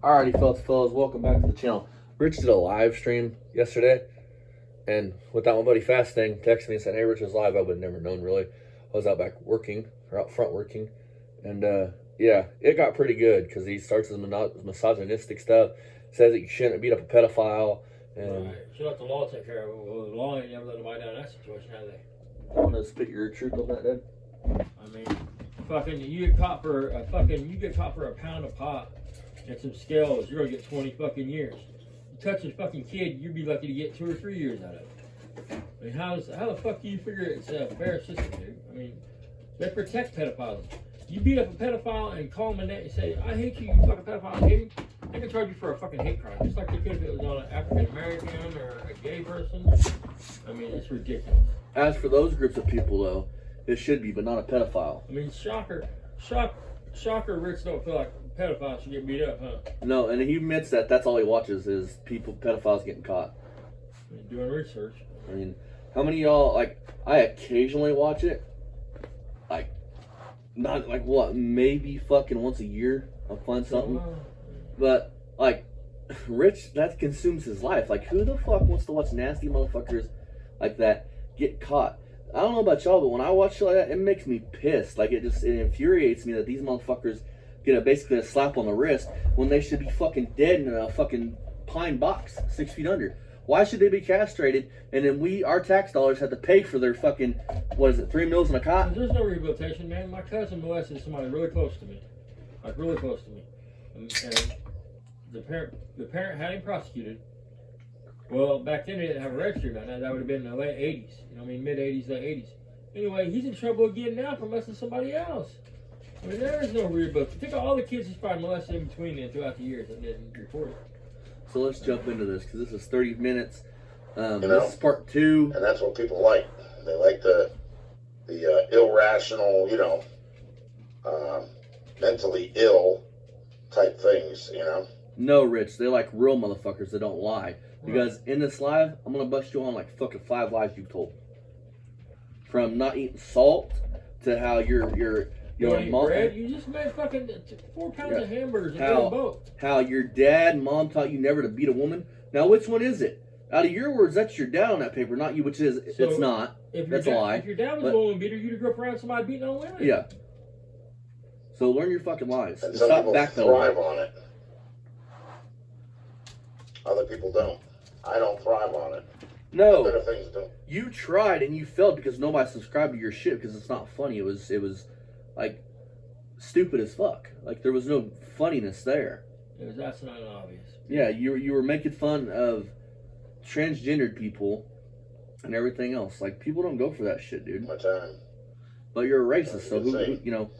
Alrighty, fellas, welcome back to the channel. Rich did a live stream yesterday, and without my buddy Fasting texted me and said, "Hey, Rich is live." I would have never known, really. I was out back working, or out front working, and yeah, it got pretty good because he starts with misogynistic stuff, says that you shouldn't beat up a pedophile, and right. Should let the law take care of it. Well, the law ain't never let nobody down in that situation, have they? I want to spit your truth on that, Dad. I mean, fucking, you get caught for a pound of pot and some scales, you're gonna get 20 fucking years. You touch a fucking kid, you'd be lucky to get 2 or 3 years out of it. I mean, how the fuck do you figure it's a fair system, dude? I mean, they protect pedophiles. You beat up a pedophile and call him a name and say, "I hate you, you fucking pedophile," I hate you. They can charge you for a fucking hate crime, just like they could if it was on an African American or a gay person. I mean, it's ridiculous. As for those groups of people, though, it should be, but not a pedophile. I mean, shocker, Rich don't feel like pedophiles should get beat up, huh? No, and he admits that that's all he watches is pedophiles getting caught. I mean, doing research. I mean, how many of y'all, like, I occasionally watch it, like, not, like, what, maybe fucking once a year I'll find something, but, like, Rich, that consumes his life. Like, who the fuck wants to watch nasty motherfuckers like that get caught? I don't know about y'all, but when I watch shit like that, it makes me pissed. Like, it infuriates me that these motherfuckers get basically a slap on the wrist when they should be fucking dead in a fucking pine box 6 feet under. Why should they be castrated, and then our tax dollars, have to pay for their fucking, what is it, 3 meals in a cot? There's no rehabilitation, man. My cousin molested somebody really close to me. Like, really close to me. And the parent had him prosecuted. Well, back then they didn't have a registry. Now that would have been in the late 80s. You know what I mean? Mid-80s, late 80s. Anyway, he's in trouble again now for molesting somebody else. I mean, there is no rehabilitation. Think of all the kids he's probably molested in between and throughout the years that didn't report it. So let's jump into this, because this is 30 minutes. This is part 2. And that's what people like. They like the irrational, mentally ill type things, No, Rich, they like real motherfuckers that don't lie. Because in this live, I'm going to bust you on like fucking 5 lies you've told. From not eating salt to how you're mom, bread? You just made fucking 4 pounds of hamburgers and a boat. How your dad and mom taught you never to beat a woman. Now, which one is it? Out of your words, that's your dad on that paper, not you, which is, so it's not. That's a lie. If your dad was a woman beater, you'd have grew up around somebody beating on women. Yeah. So learn your fucking lies. And some people thrive on it. Other people don't. I don't thrive on it. No. Better things do. You tried and you failed because nobody subscribed to your shit because it's not funny. It was like stupid as fuck. Like there was no funniness there. It was absolutely obvious. Yeah, you were making fun of transgendered people and everything else. Like people don't go for that shit, dude. My time. But you're a racist, so who you know.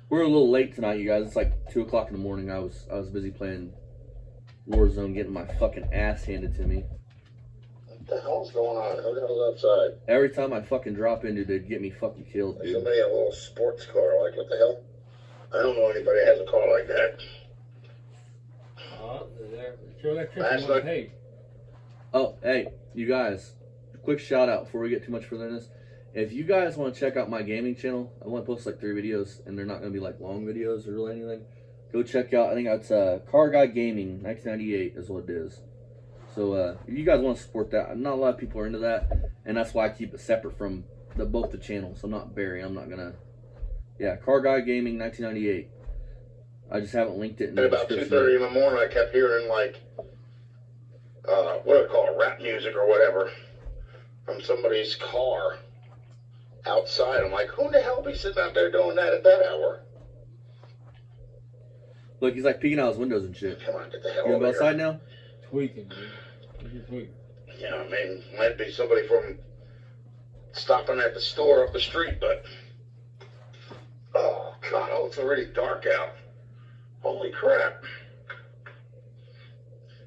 We're a little late tonight, you guys. It's like 2 o'clock in the morning. I was busy playing Warzone, getting my fucking ass handed to me. What the hell's going on? Who the hell's outside? Every time I fucking drop into, they'd get me fucking killed, dude. Somebody had a little sports car. Like, what the hell? I don't know anybody that has a car like that. Oh, hey, you guys. Quick shout out before we get too much further in this. If you guys want to check out my gaming channel, I want to post like 3 videos, and they're not going to be like long videos or really anything. Go check out, I think that's Car Guy Gaming 1998 is what it is. So if you guys want to support that, not a lot of people are into that, and that's why I keep it separate from both the channels. I'm not Barry, I'm not going to, yeah, Car Guy Gaming 1998. I just haven't linked it in the about description. 2:30 in the morning, I kept hearing like, what do I call it, rap music or whatever, from somebody's car. Outside, I'm like, who the hell be sitting out there doing that at that hour? Look, he's like peeking out his windows and shit. Come on, get the hell You over go outside here. now? Tweaking, dude. You're tweaking. Yeah, I mean, might be somebody from stopping at the store up the street, but oh god, it's already dark out. Holy crap!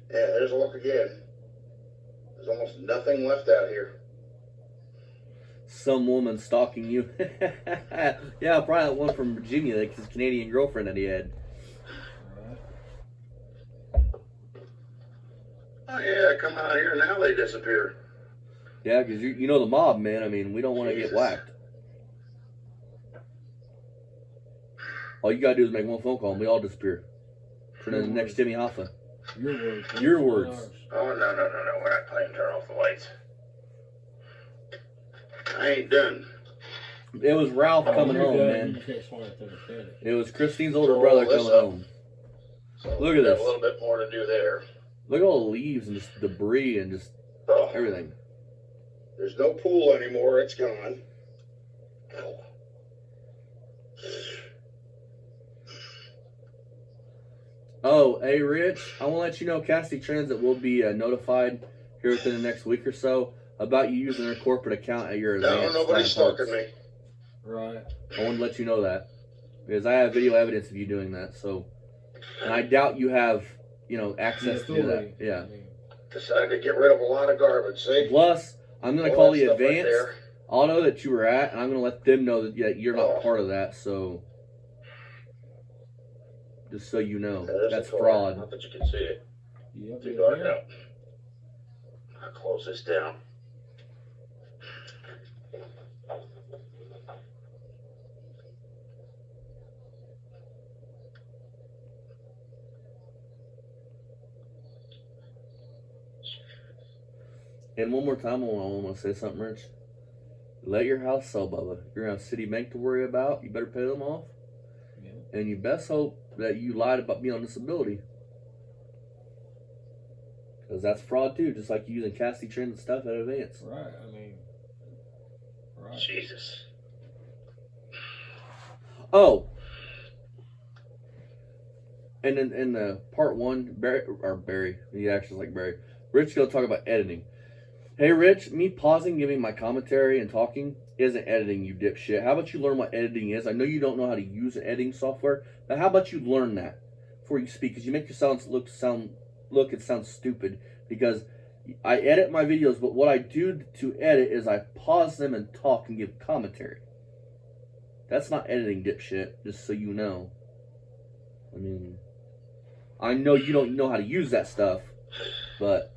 Yeah, there's a look again. There's almost nothing left out here. Some woman stalking you. Yeah, probably that one from Virginia, like his Canadian girlfriend that he had. Oh yeah, come out here and now they disappear. Yeah, because you know the mob, man. I mean, we don't want to get whacked. All you gotta do is make one phone call and we all disappear. Turn into the next Timmy Hoffa. Your words. Your words. Oh, no. We're not playing turn off the lights. I ain't done. It was Ralph coming You're home, done. man. You just ain't smart enough to understand it. It was Christine's older Roll brother this coming up. home. So Look at we got this. a little bit more to do there. Look at all the leaves and just debris and just Oh, everything. there's no pool anymore. It's gone. Ow. Oh, hey, Rich, I want to let you know Cassie Transit will be notified here within the next week or so about you using their corporate account at your No, event. nobody's stalking me. Right. I want to let you know that because I have video evidence of you doing that. So, and I doubt you have, access to do that. Yeah. Decided to get rid of a lot of garbage, see? Plus, I'm going to All call that the stuff right advance. there. I'll know that you were at, and I'm going to let them know that you're not part of that. So, just so you know, There's that's the car. fraud. Not that you can see it. Yep. Too dark out. I'll close this down. And one more time, I want to say something, Rich. Let your house sell, Bubba. You're going to have City Bank to worry about. You better pay them off. Yeah. And you best hope that you lied about being on disability. Because that's fraud too, just like you using Cassie Transit stuff at advance. Right. I mean. Right. Jesus. Oh. And in the part one, Barry, he actually like Barry. Rich gonna talk about editing. Hey Rich, me pausing, giving my commentary and talking isn't editing, you dipshit. How about you learn what editing is? I know you don't know how to use an editing software, but how about you learn that before you speak? Because you make yourself look and sound stupid. Because I edit my videos, but what I do to edit is I pause them and talk and give commentary. That's not editing, dipshit, just so you know. I mean, I know you don't know how to use that stuff, but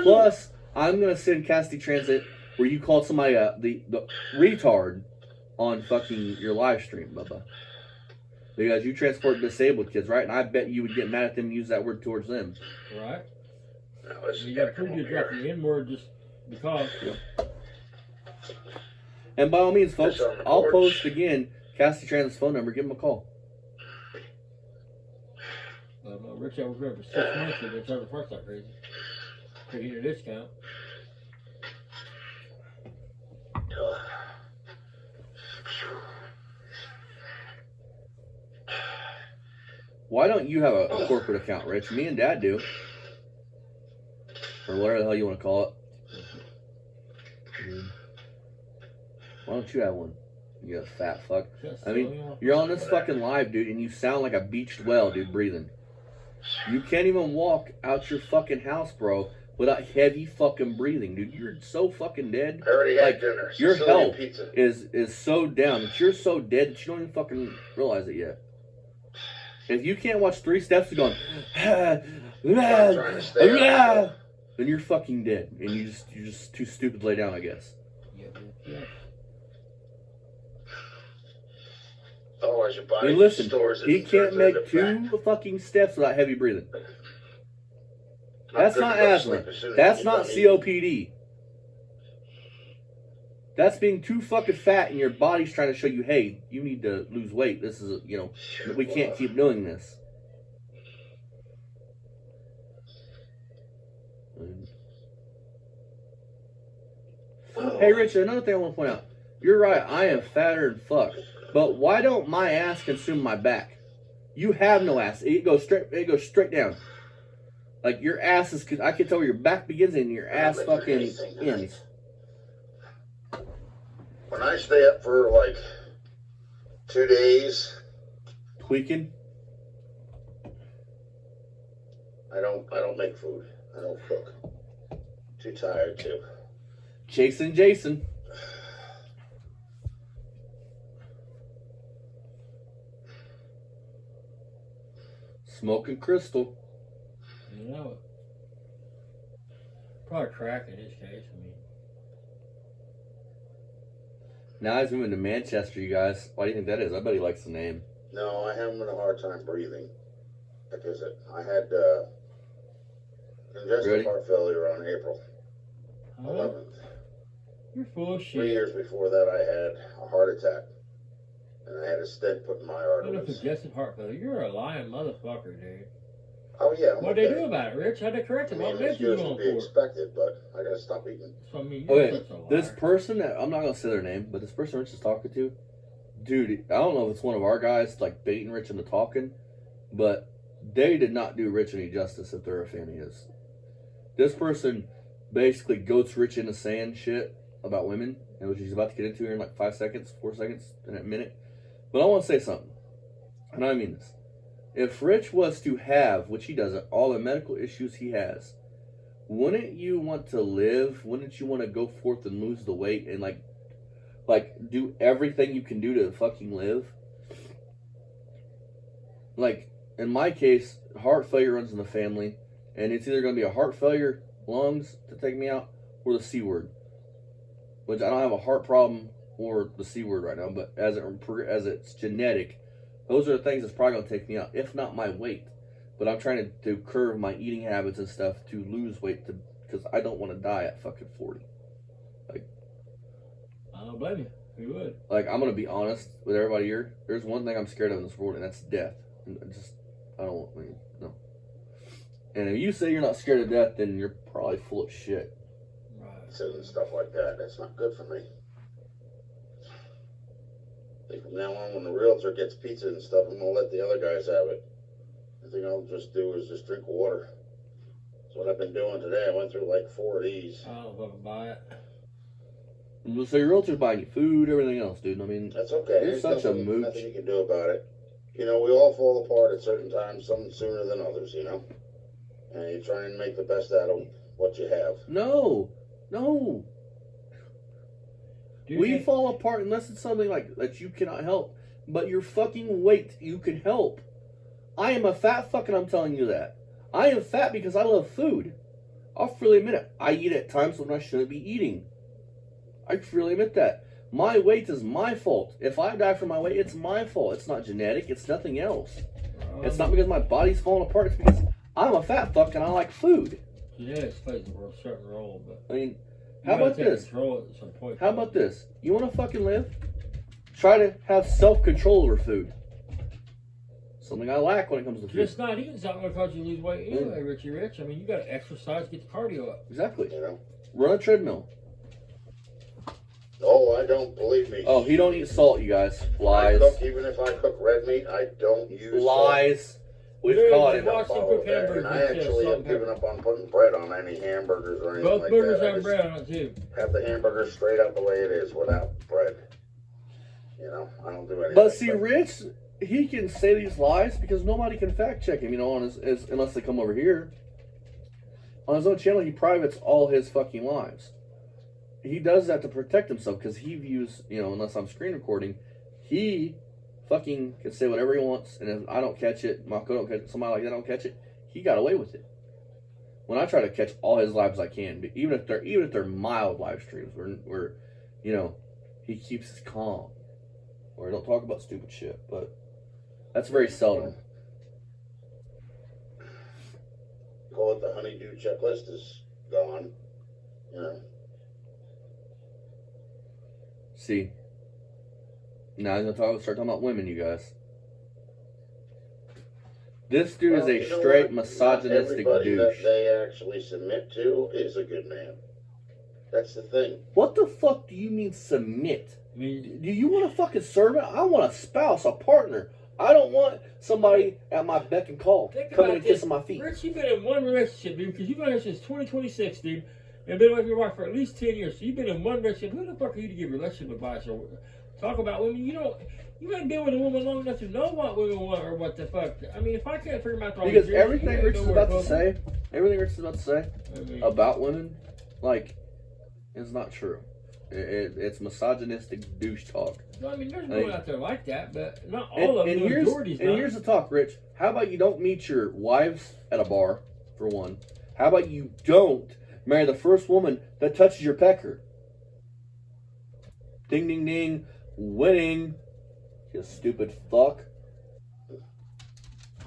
plus, I'm going to send Cassie Transit where you called somebody the retard on fucking your live stream, Bubba. Because you transport disabled kids, right? And I bet you would get mad at them and use that word towards them. Right. Now, this You is got gotta come pretty over good drop here. the N word just because. And by all means, folks, This on the I'll porch. post again Cassie Transit's phone number. Give them a call. Rich, I was there for 6 months. They've been charging parts like crazy. Taking your discount. Why don't you have a corporate account, Rich? Me and Dad do. Or whatever the hell you want to call it. Why don't you have one? You fat fuck. I mean, you're on this fucking live, dude, and you sound like a beached whale, dude, breathing. You can't even walk out your fucking house, bro, without heavy fucking breathing, dude. You're so fucking dead. I already had Like, dinner. your Sicilian health pizza. is so down that you're so dead that you don't even fucking realize it yet. If you can't watch 3 steps of going, then you're fucking dead, and you're just too stupid to lay down, I guess. Yeah. Otherwise, your body Hey, listen, stores it he and can't turns make it into 2 fucking steps without heavy breathing. fat. That's good not to go to asthma. sleep as soon as That's you not get done COPD. That's being too fucking fat and your body's trying to show you, hey, you need to lose weight. This is, we can't keep doing this. Hey, Richard, another thing I want to point out. You're right, I am fatter than fuck. But why don't my ass consume my back? You have no ass. It goes straight down. Like your ass is, I can tell where your back begins and your ass fucking ends. When I stay up for like 2 days, Tweaking. I don't make food. I don't cook. Too tired to. Jason. Smoking crystal. You know it. Probably crack in his case. I mean, Now he's moving to Manchester, you guys. Why do you think that is? I bet he likes the name. No, I having a hard time breathing. Because I had congestive Ready? heart failure on April Huh? 11th. You're full of 3 shit. years before that, I had a heart attack. And I had a stent put in my What a arteries. congestive heart failure. You're a lying motherfucker, dude. Oh, yeah. What'd they do about it, Rich? How'd they correct I it? mean, What as meds are you good as on to be for? expected, but I gotta stop eating. So, I mean, you're Okay, such a liar. this person that I'm not gonna say their name, but this person Rich is talking to, dude, I don't know if it's one of our guys like baiting Rich into talking, but they did not do Rich any justice if they're a fan of his. This person basically goats Rich into saying shit about women, and which he's about to get into here in like 5 seconds, 4 seconds, in a minute. But I want to say something, and I mean this. If Rich was to have, which he doesn't, all the medical issues he has, wouldn't you want to live? Wouldn't you want to go forth and lose the weight and like do everything you can do to fucking live? Like, in my case, heart failure runs in the family, and it's either going to be a heart failure, lungs to take me out, or the C word. Which I don't have a heart problem or the C word right now, but as it's genetic, those are the things that's probably going to take me out, if not my weight. But I'm trying to curb my eating habits and stuff to lose weight because I don't want to die at fucking 40. I don't blame you. Who would? Like, I'm going to be honest with everybody here. There's one thing I'm scared of in this world, and that's death. And no. And if you say you're not scared of death, then you're probably full of shit. Right. And stuff like that. That's not good for me. I think from now on, when the realtor gets pizza and stuff, I'm gonna let the other guys have it. The thing I'll just do is just drink water. That's what I've been doing today. I went through like 4 of these. I don't know if I can buy it. So your realtor's buying you food, everything else, dude. I mean, That's okay. You're There's such a nothing, mooch. nothing you can do about it. You know, we all fall apart at certain times, some sooner than others, you know? And you try and make the best out of what you have. no. Dude, We fall apart unless it's something like that you cannot help. But your fucking weight, you can help. I am a fat fuck, and I'm telling you that. I am fat because I love food. I'll freely admit it. I eat at times when I shouldn't be eating. I freely admit that. My weight is my fault. If I die from my weight, it's my fault. It's not genetic. It's nothing else. It's not because my body's falling apart. It's because I'm a fat fuck and I like food. Genetics plays a certain role, but I mean, you how gotta about take this? control at some point. How about this? You want to fucking live? Try to have self-control over food. Something I lack when it comes to food. Just not eating's not going to cause you to lose weight anyway, Richie Rich. I mean, you got to exercise, get the cardio up. Exactly. You know? Run a treadmill. Oh, I don't believe me. Oh, he don't eat salt, you guys. Lies. Even if I cook red meat, I don't use Lies. We've Dude, caught you him. watch- salt. cook hamburgers And I with actually salt have and given pepper. up on putting bread on any hamburgers or anything Both like burgers that. I have just bread on it too. have the hamburger straight up the way it is without bread. You know, I don't do anything. But see, Rich, he can say these lies because nobody can fact check him, you know, on his unless they come over here. On his own channel, he privates all his fucking lives. He does that to protect himself because he views, you know, unless I'm screen recording, he fucking can say whatever he wants, and if I don't catch it, Mako don't catch it, somebody like that don't catch it, he got away with it. When I try to catch all his lives I can, but even if they're mild live streams where you know, he keeps his calm. Or I don't talk about stupid shit, but that's very seldom. Call it the honeydew checklist is gone. You know. See, now he's gonna start talking about women, you guys. This dude is Well, a you know straight what? misogynistic Not everybody douche. that they actually submit to is a good man. That's the thing. What the fuck do you mean submit? I mean, Do you want a fucking servant? I want a spouse, a partner. I don't want somebody at my beck and call think coming about and this. kissing my feet. Rich, you've been in one relationship, dude, because you've been here since 2026, dude, and been with your wife for at least 10 years. So you've been in one relationship. Who the fuck are you to give relationship advice or talk about women? You ain't been with a woman long enough to know what women want or what the fuck. I mean, if I can't figure out all Because these everything you ain't Rich is nowhere about to close. say, I mean, about women, like, is not true. It's misogynistic douche talk. I mean, there's women out there like that, but not And, all of them. and The here's majority's and not. here's the talk, Rich. How about you don't meet your wives at a bar, for one? How about you don't marry the first woman that touches your pecker? Ding, ding, ding. Winning. You stupid fuck.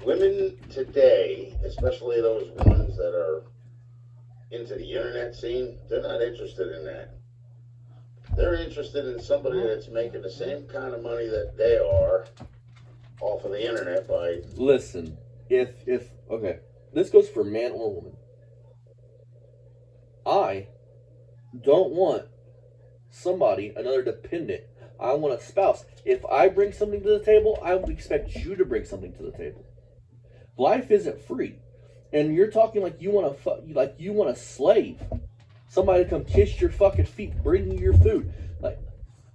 women today, especially those ones that are into the internet scene, they're not interested in that. They're interested in somebody that's making the same kind of money that they are off of the internet by. Listen, if okay, this goes for man or woman. I don't want somebody, another dependent. I want a spouse. If I bring something to the table, I would expect you to bring something to the table. Life isn't free, and you're talking like you want a slave. Somebody to come kiss your fucking feet, bring you your food. Like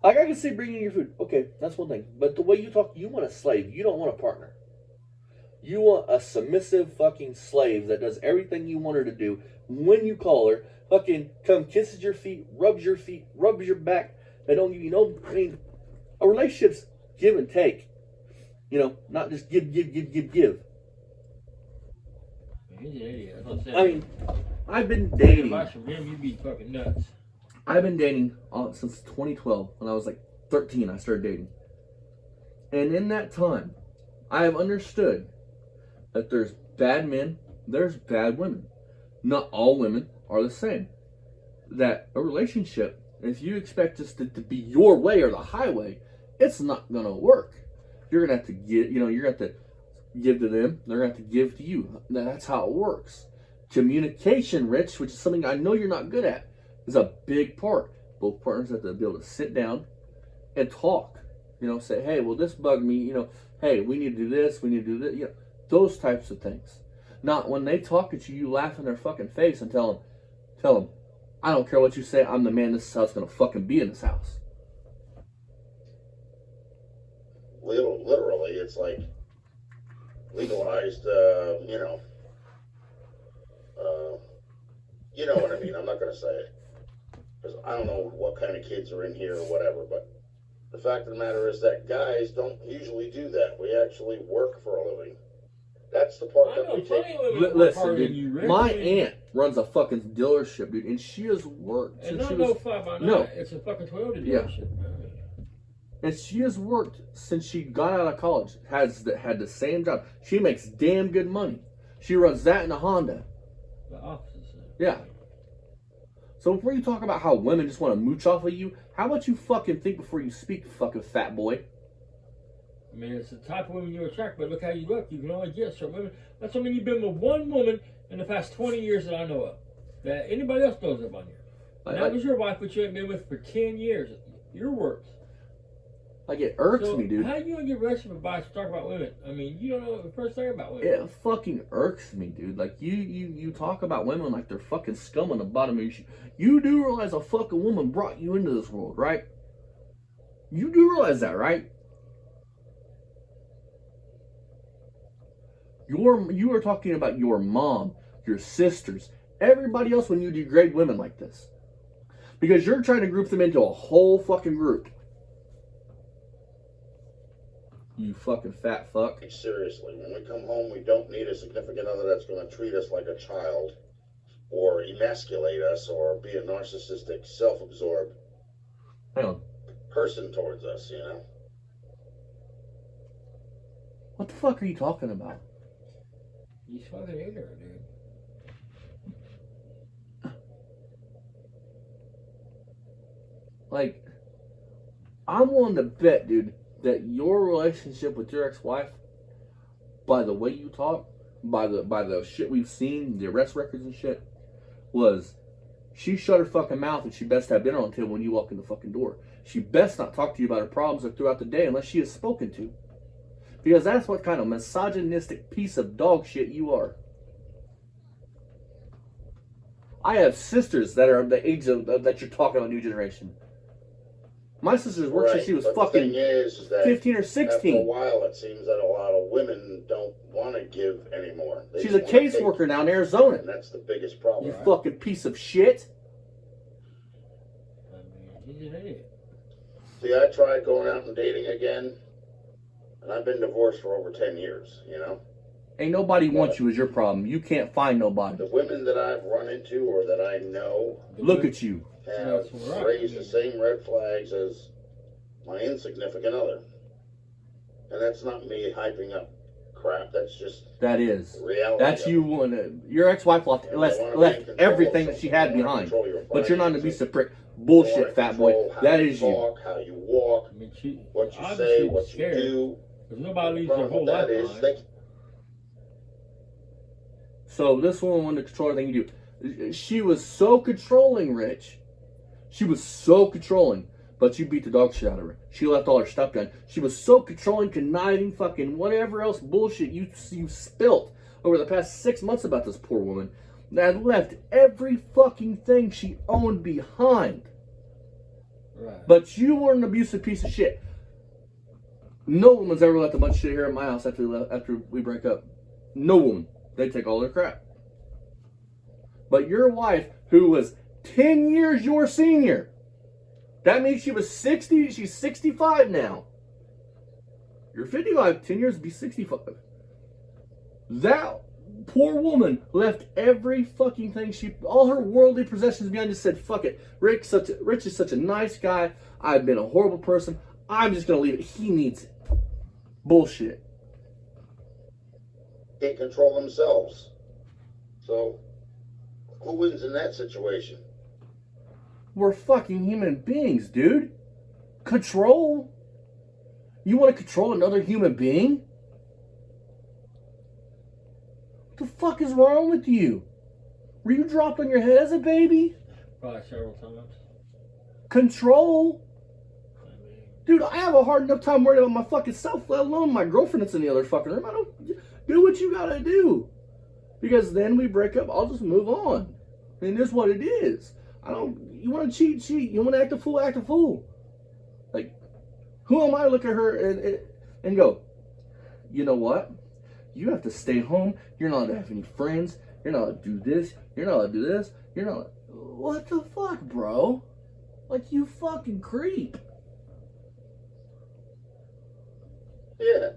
I can say bring you your food. Okay, that's one thing. But the way you talk, you want a slave. You don't want a partner. You want a submissive fucking slave that does everything you want her to do when you call her. Fucking come kisses your feet, rubs your back. They don't give you no. I mean, a relationship's give and take. You know, not just give. He's an idiot. That's what I'm saying. I mean, I've been dating. Advice from him, you'd be fucking nuts. I've been dating since 2012. When I was like 13, I started dating. And in that time, I have understood that there's bad men, there's bad women. Not all women are the same. That a relationship, if you expect us to be your way or the highway, it's not gonna work. You're gonna have to give, you're gonna have to give to them, they're gonna have to give to you. That's how it works. Communication, Rich, which is something I know you're not good at, is a big part. Both partners have to be able to sit down and talk. Say, hey, well, this bugged me. Hey, we need to do this. We need to do this. Those types of things. Not when they talk at you, you laugh in their fucking face and tell them, I don't care what you say. I'm the man this house gonna fucking be in this house. Literally, it's like legalized. You know what I mean. I'm not gonna say it because I don't know what kind of kids are in here or whatever, but the fact of the matter is that guys don't usually do that. We actually work for a living. That's the part that we take. Listen, dude, my aunt runs a fucking dealership, dude, and she has worked and since she no was... fly by night. No. It's a fucking Toyota dealership, man. And she has worked since she got out of college. Had the same job. She makes damn good money. She runs that in a Honda. The opposite. Yeah. So before you talk about how women just want to mooch off of you, how about you fucking think before you speak, fucking fat boy? I mean, it's the type of woman you attract, but look how you look. You can only get certain women. That's I mean, you've been with one woman in the past 20 years that I know of. That anybody else knows of on you. And that was your wife, but you ain't been with for 10 years. Your works. Like, it irks me, dude. How you gonna get relationship advice to talk about women? I mean, you don't know the first thing about women. It fucking irks me, dude. Like, you talk about women like they're fucking scum on the bottom of your shit. You do realize a fucking woman brought you into this world, right? You do realize that, right? You are talking about your mom, your sisters, everybody else when you degrade women like this. Because you're trying to group them into a whole fucking group. You fucking fat fuck. Seriously, when we come home, we don't need a significant other that's going to treat us like a child or emasculate us or be a narcissistic, self-absorbed person towards us, What the fuck are you talking about? He's fucking ignorant, dude. Like, I'm willing to bet, dude, that your relationship with your ex-wife, by the way you talk, by the shit we've seen, the arrest records and shit, was she shut her fucking mouth and she best have dinner on the table when you walk in the fucking door. She best not talk to you about her problems or throughout the day unless she is spoken to. Because that's what kind of misogynistic piece of dog shit you are. I have sisters that are the age of that you're talking about, new generation. My sister's worked since she was fucking 15 or 16. After a while, it seems that a lot of women don't want to give anymore. She's a caseworker now in Arizona. And that's the biggest problem. You fucking piece of shit. I mean, he's an idiot. See, I tried going out and dating again, and I've been divorced for over 10 years, Ain't nobody wants you is your problem. You can't find nobody. The women that I've run into or that I know... Look at you. ...have raised the same red flags as my insignificant other. And that's not me hyping up crap. That's just That is. reality. That's you wanting your ex-wife left everything that she had behind. But you're not an abusive prick. Bullshit, fat boy. That is you. How you walk, I mean, what you say, what you scared, do. because nobody leaves their whole life behind. So this woman wanted to control everything you do. She was so controlling, Rich. She was so controlling. But you beat the dog shit out of her. She left all her stuff done. She was so controlling, conniving, fucking whatever else bullshit you spilt over the past 6 months about this poor woman that left every fucking thing she owned behind. Right. But you were an abusive piece of shit. No woman's ever left a bunch of shit here at my house after we break up. No woman. They take all their crap. But your wife, who was 10 years your senior, that means she was 60, she's 65 now. You're 55, 10 years would be 65. That poor woman left every fucking thing all her worldly possessions behind, just said, fuck it. Rich is such a nice guy. I've been a horrible person. I'm just going to leave it. He needs it. Bullshit. Can't control themselves. So, who wins in that situation? We're fucking human beings, dude. Control? You want to control another human being? What the fuck is wrong with you? Were you dropped on your head as a baby? Probably several times. Control? Dude, I have a hard enough time worrying about my fucking self, let alone my girlfriend that's in the other fucking room. I don't do what you gotta do. Because then we break up, I'll just move on. And it is what it is. You want to cheat. You want to act a fool. Like, who am I to look at her and go, you know what? You have to stay home. You're not allowed to have any friends. You're not allowed to do this. You're not allowed to do this. You're not. What the fuck, bro? Like, you fucking creep. Yeah.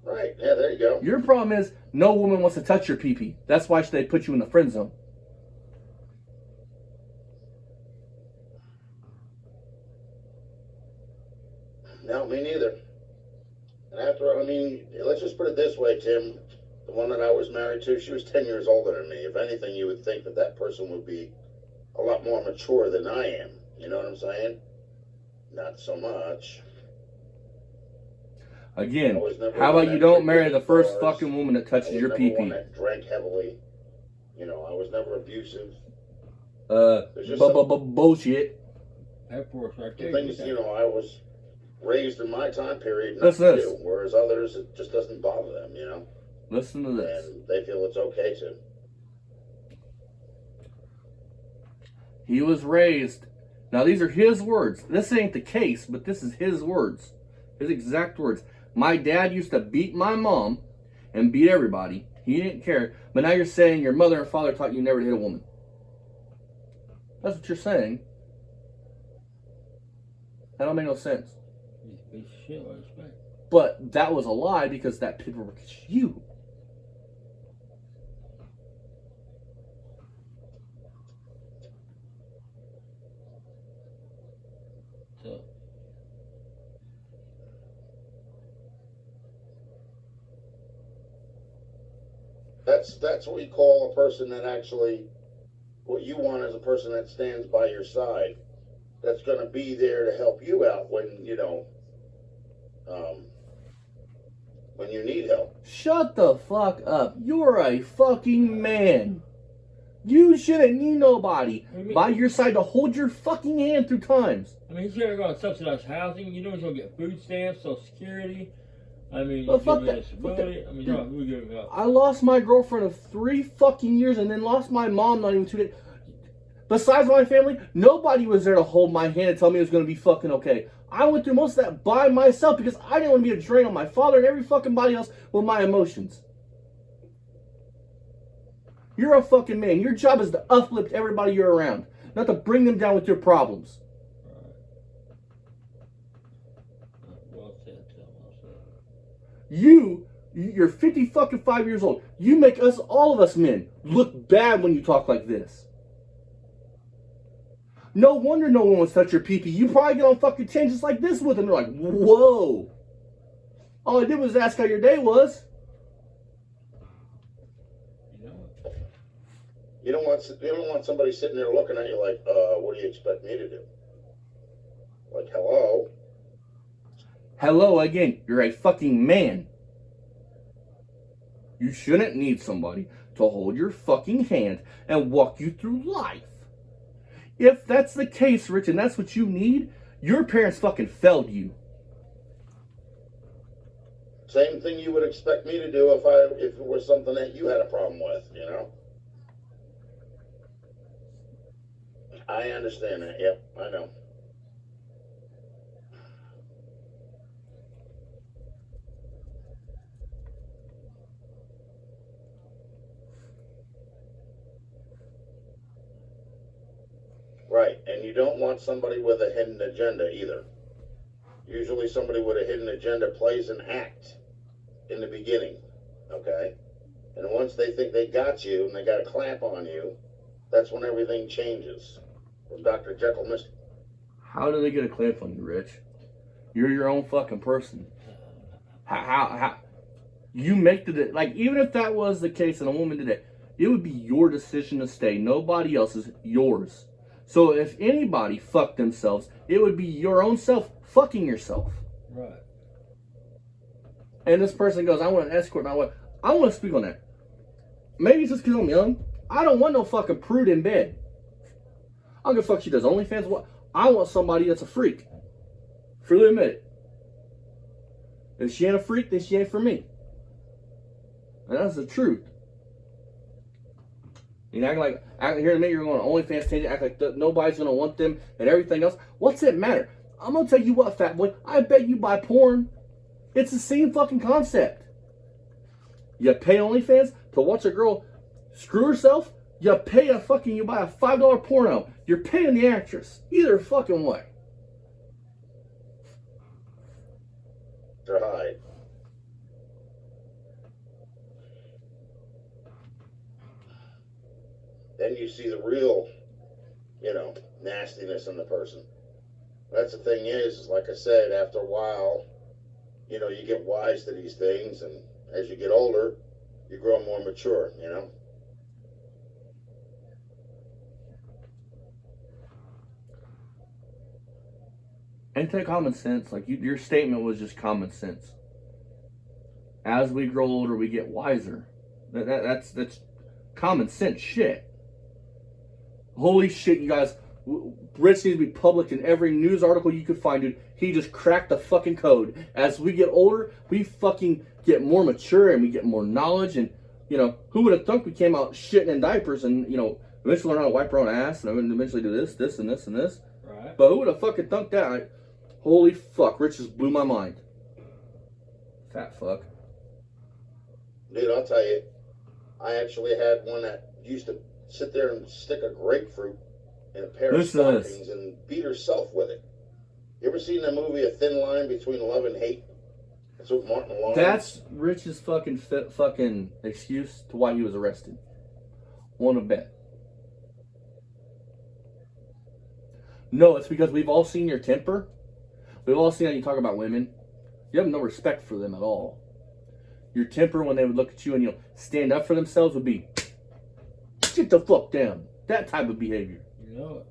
Right. Yeah, there you go. Your problem is no woman wants to touch your pee-pee. That's why they put you in the friend zone. No, me neither. And let's just put it this way, Tim. The one that I was married to, she was 10 years older than me. If anything, you would think that person would be a lot more mature than I am. You know what I'm saying? Not so much. Again, how about you don't marry the first fucking woman that touches your pee-pee? I was never one that drank heavily. I was never abusive. Bullshit. That poor right The there. things, I was raised in my time period not Listen to to this. do, whereas others, it just doesn't bother them, Listen to this. And they feel it's okay to. He was raised. Now, these are his words. This ain't the case, but this is his words. His exact words. My dad used to beat my mom and beat everybody. He didn't care. But now you're saying your mother and father taught you never to hit a woman. That's what you're saying. That don't make no sense. He's a piece of shit, I expect. But that was a lie because that paperwork is you. So, That's what you call a person that actually, what you want is a person that stands by your side, that's going to be there to help you out when you need help. Shut the fuck up. You're a fucking man. You shouldn't need nobody by your side to hold your fucking hand through times. he's gonna go on subsidized housing. He's gonna get food stamps, Social Security. But He's fuck gonna that. get disability. We give him help. I lost my girlfriend of 3 fucking years and then lost my mom not even 2 days. Besides my family, nobody was there to hold my hand and tell me it was going to be fucking okay. I went through most of that by myself because I didn't want to be a drain on my father and every fucking body else with my emotions. You're a fucking man. Your job is to uplift everybody you're around, not to bring them down with your problems. Well said, Tim. Well said. You're 50 fucking 5 years old. You make all of us men, look bad when you talk like this. No wonder no one wants to touch your pee-pee. You probably get on fucking tangents like this with them. They're like, whoa. All I did was ask how your day was. You don't want somebody sitting there looking at you like, what do you expect me to do? Like, hello? Hello again, you're a fucking man. You shouldn't need somebody to hold your fucking hand and walk you through life. If that's the case, Rich, and that's what you need, your parents fucking failed you. Same thing you would expect me to do if it was something that you had a problem with, you know? I understand that, yep, I know. Right, and you don't want somebody with a hidden agenda either. Usually somebody with a hidden agenda plays an act in the beginning, okay? And once they think they got you and they got a clamp on you, that's when everything changes. From Dr. Jekyll, Mr. How do they get a clamp on you, Rich? You're your own fucking person. How you make the, like, even if that was the case and a woman did it would be your decision to stay. Nobody else's, yours. So if anybody fucked themselves, it would be your own self fucking yourself. Right. And this person goes, I want an escort, and I want to speak on that. Maybe it's just because I'm young. I don't want no fucking prude in bed. I don't give a fuck she does OnlyFans. What? I want somebody that's a freak. Freely admit it. If she ain't a freak, then she ain't for me. And that's the truth. You act like here in a minute you're going to OnlyFans page, act like nobody's going to want them and everything else. What's it matter? I'm going to tell you what, fat boy. I bet you buy porn. It's the same fucking concept. You pay OnlyFans to watch a girl screw herself. You buy a $5 porno. You're paying the actress. Either fucking way. To hide. Then you see the real, nastiness in the person. That's the thing is, like I said, after a while, you get wise to these things, and as you get older, you grow more mature, And take common sense. Like your statement was just common sense. As we grow older, we get wiser. That's common sense shit. Holy shit, you guys. Rich needs to be published in every news article you could find, dude. He just cracked the fucking code. As we get older, we fucking get more mature and we get more knowledge. And, who would have thunk we came out shitting in diapers and, eventually learn how to wipe our own ass and eventually do this, and this, and this. Right. But who would have fucking thunk that? Holy fuck, Rich just blew my mind. Fat fuck. Dude, I'll tell you, I actually had one that used to sit there and stick a grapefruit in a pair of stockings and beat herself with it. You ever seen the movie A Thin Line Between Love and Hate? That's with Martin Lawrence. That's Rich's fucking excuse to why he was arrested. Want to bet? No, it's because we've all seen your temper. We've all seen how you talk about women. You have no respect for them at all. Your temper when they would look at you and stand up for themselves would be, get the fuck down. That type of behavior. You know it.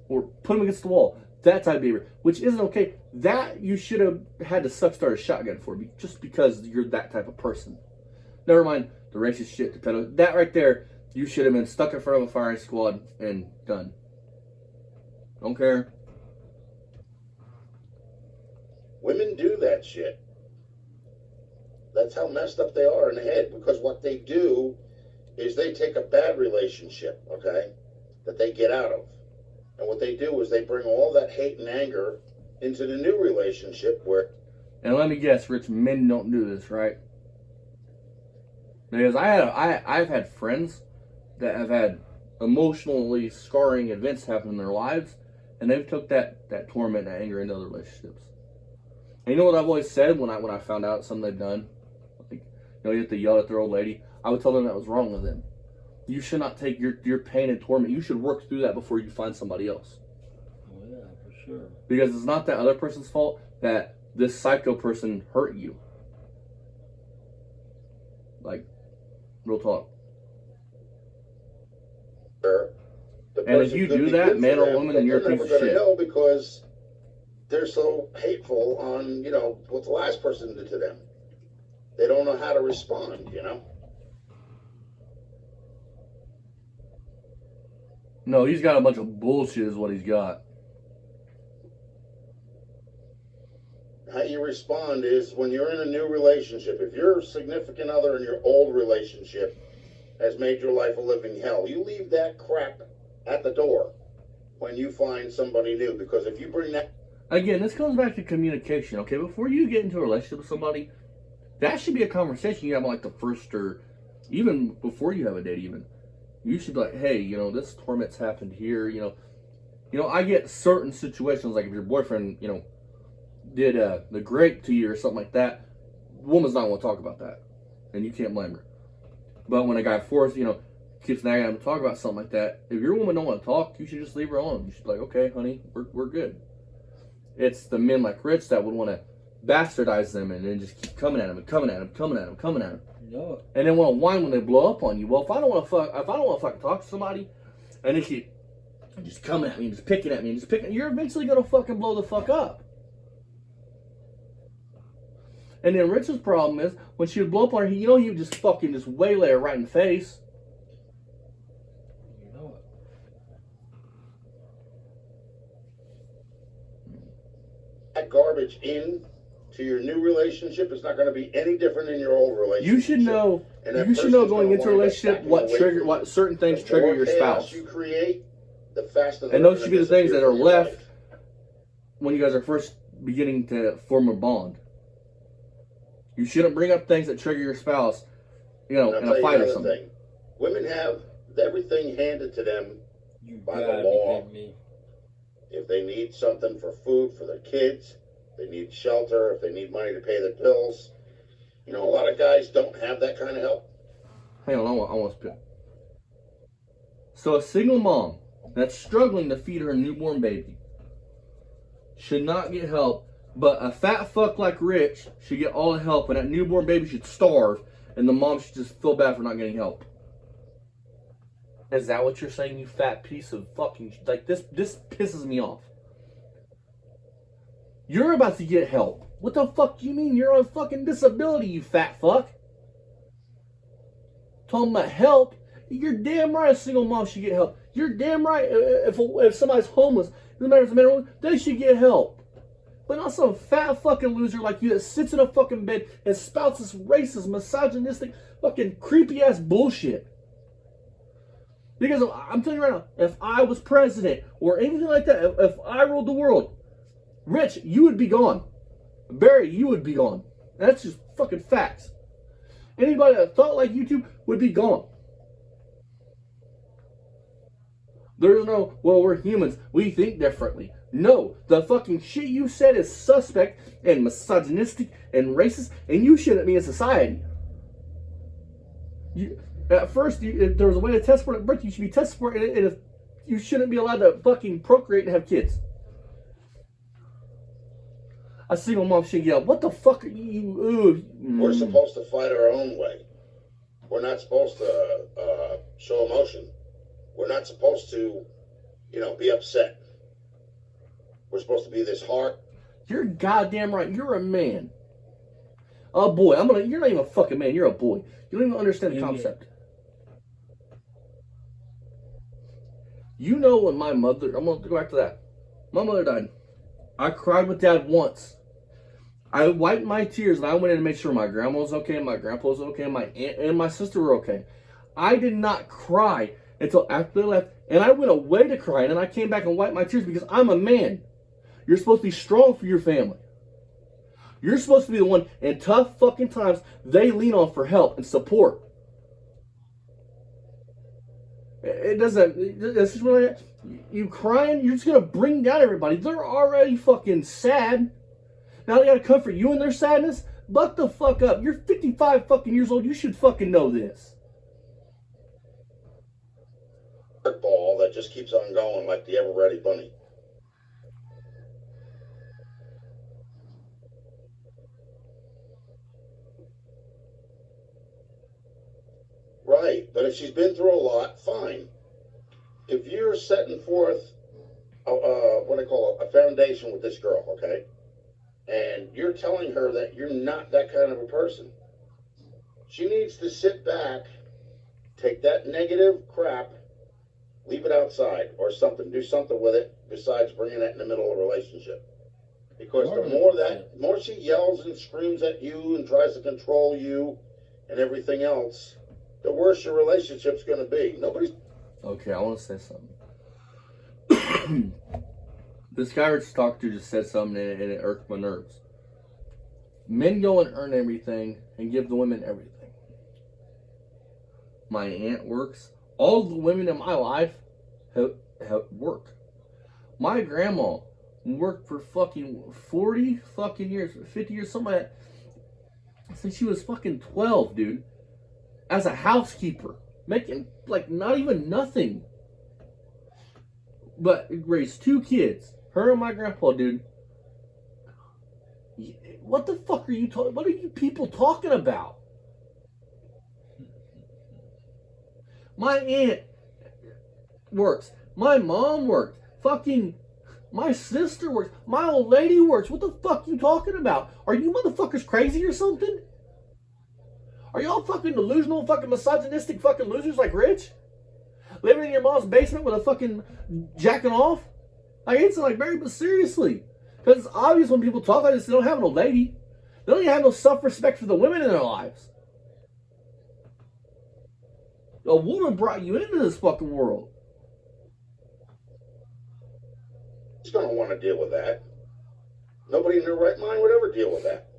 Or put them against the wall. That type of behavior. Which isn't okay. That you should have had to suck start a shotgun for. Just because you're that type of person. Never mind the racist shit. The pedo. That right there, you should have been stuck in front of a firing squad and done. Don't care. Women do that shit. That's how messed up they are in the head, because what they do is they take a bad relationship, okay, that they get out of. And what they do is they bring all that hate and anger into the new relationship where... And let me guess, Rich, men don't do this, right? Because I've had friends that have had emotionally scarring events happen in their lives, and they've took that torment and anger into other relationships. And you know what I've always said when I found out something they've done? Like, you have to yell at their old lady. I would tell them that was wrong with them. You should not take your pain and torment. You should work through that before you find somebody else. Oh yeah, for sure. Because it's not that other person's fault that this psycho person hurt you. Like, real talk. the And if person you could do be that, good man for or them, woman, but then you're they're a piece never of going to shit. know because they're so hateful on, what the last person did to them. They don't know how to respond. No, he's got a bunch of bullshit is what he's got. How you respond is when you're in a new relationship. If your significant other in your old relationship has made your life a living hell, you leave that crap at the door when you find somebody new. Because if you bring that... Again, this comes back to communication, okay? Before you get into a relationship with somebody, that should be a conversation you have on like the first, or even before you have a date even. You should be like, hey, this torment's happened here, I get certain situations, like if your boyfriend, did the grape to you or something like that, the woman's not going to talk about that. And you can't blame her. But when a guy keeps nagging him to talk about something like that, if your woman don't want to talk, you should just leave her alone. You should be like, okay, honey, we're good. It's the men like Rich that would want to bastardize them and then just keep coming at him and coming at him, coming at him, coming at him. No. And then want to whine when they blow up on you. Well, if I don't want to fucking talk to somebody, and they keep just coming at me and just picking at me and just picking, you're eventually gonna fucking blow the fuck up. And then Rich's problem is when she would blow up on her, he would just fucking just waylay her right in the face. You know it. That garbage in to your new relationship is not going to be any different in your old relationship. You should know. You should know going into a relationship what certain things trigger your spouse. You create, the faster. And those should be the things that are left when you guys are first beginning to form a bond. You shouldn't bring up things that trigger your spouse, in a fight or something. Women have everything handed to them by the law. If they need something for food for their kids, they need shelter, if they need money to pay their bills. A lot of guys don't have that kind of help. Hang on, I want to spit. So a single mom that's struggling to feed her newborn baby should not get help, but a fat fuck like Rich should get all the help, and that newborn baby should starve, and the mom should just feel bad for not getting help. Is that what you're saying, you fat piece of fucking... Like, this pisses me off. You're about to get help. What the fuck do you mean? You're on fucking disability, you fat fuck. Talking about help? You're damn right a single mom should get help. You're damn right if somebody's homeless, doesn't matter if it's a man or woman, they should get help. But not some fat fucking loser like you that sits in a fucking bed and spouts this racist, misogynistic, fucking creepy ass bullshit. Because I'm telling you right now, if I was president or anything like that, if I ruled the world, Rich, you would be gone. Barry, you would be gone. That's just fucking facts. Anybody that thought like you two would be gone. There's no, well, we're humans, we think differently. No, the fucking shit you said is suspect and misogynistic and racist, and you shouldn't be in society. At first, if there was a way to test for it at birth, you should be tested for it, and if you shouldn't be allowed to fucking procreate and have kids. A single mom should yell, what the fuck are you? We're supposed to fight our own way. We're not supposed to show emotion. We're not supposed to, be upset. We're supposed to be this hard. You're goddamn right. You're a man. A boy. You're not even a fucking man. You're a boy. You don't even understand the concept. When my mother, I'm going to go back to that. My mother died. I cried with Dad once. I wiped my tears and I went in to make sure my grandma was okay, my grandpa was okay, my aunt and my sister were okay. I did not cry until after they left, and I went away to cry, and then I came back and wiped my tears because I'm a man. You're supposed to be strong for your family. You're supposed to be the one in tough fucking times they lean on for help and support. It doesn't, it's just really, you crying, you're just going to bring down everybody. They're already fucking sad. Now they got to comfort you in their sadness? Buck the fuck up. You're 55 fucking years old. You should fucking know this. Ball that just keeps on going like the ever ready bunny. Right, but if she's been through a lot, fine. if you're setting forth what I call a foundation with this girl, okay, and you're telling her that you're not that kind of a person, she needs to sit back, take that negative crap, leave it outside or something, do something with it besides bringing it in the middle of a relationship. Because the more she yells and screams at you and tries to control you and everything else, the worse your relationship's going to be. Nobody's. Okay, I want to say something. This guy I talked to just said something and it irked my nerves. Men go and earn everything and give the women everything. My aunt works. All the women in my life have worked. My grandma worked for fucking 40 fucking years, 50 years, something like that, since she was fucking 12, dude. As a housekeeper. Making, like, not even nothing. But raised 2 kids. Her and my grandpa, dude. What the fuck are you talking? What are you people talking about? My aunt works. My mom worked. Fucking my sister works. My old lady works. What the fuck are you talking about? Are you motherfuckers crazy or something? Are y'all fucking delusional, fucking misogynistic fucking losers like Rich? Living in your mom's basement with a fucking jacking off? Like, it's like, Mary, but seriously. Because it's obvious when people talk like this, they don't have no lady. They don't even have no self-respect for the women in their lives. A woman brought you into this fucking world. She's going to want to deal with that. Nobody in their right mind would ever deal with that.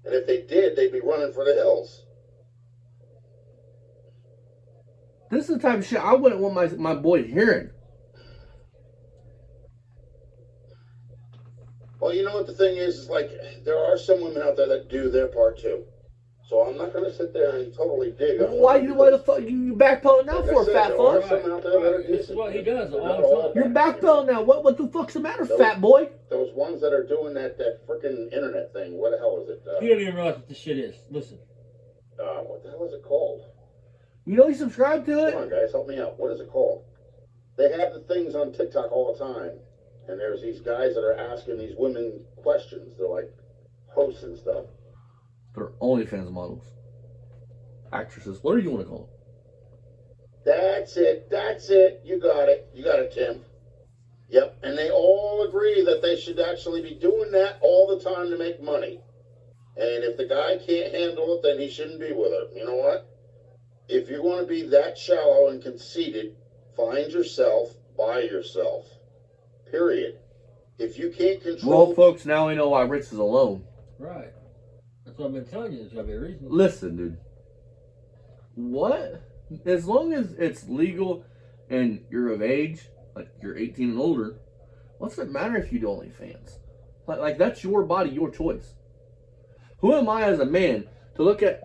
And if they did, they'd be running for the hills. This is the type of shit I wouldn't want my boy hearing. Well, you know what the thing is like, there are some women out there that do their part too. So I'm not going to sit there and totally dig on why the fuck you backpedaling now for, fat fuck? It's what he does all the time. You're backpedaling now. What the fuck's the matter, fat boy? Those ones that are doing that freaking internet thing. What the hell is it? You don't even realize what this shit is. Listen. What the hell is it called? You know you subscribe to it? Come on, guys, help me out. What is it called? They have the things on TikTok all the time. And there's these guys that are asking these women questions. They're like hosts and stuff. They're OnlyFans models. Actresses. Whatever you want to call them. That's it. You got it, Tim. Yep. And they all agree that they should actually be doing that all the time to make money. And if the guy can't handle it, then he shouldn't be with her. You know what? If you're going to be that shallow and conceited, find yourself, buy yourself. Period. If you can't control... Well, folks, now we know why Rich is alone. Right. That's what I've been telling you. There's got to be a reason. Listen, dude. What? As long as it's legal and you're of age, like you're 18 and older, what's it matter if you do OnlyFans? Like that's your body, your choice. Who am I as a man to look at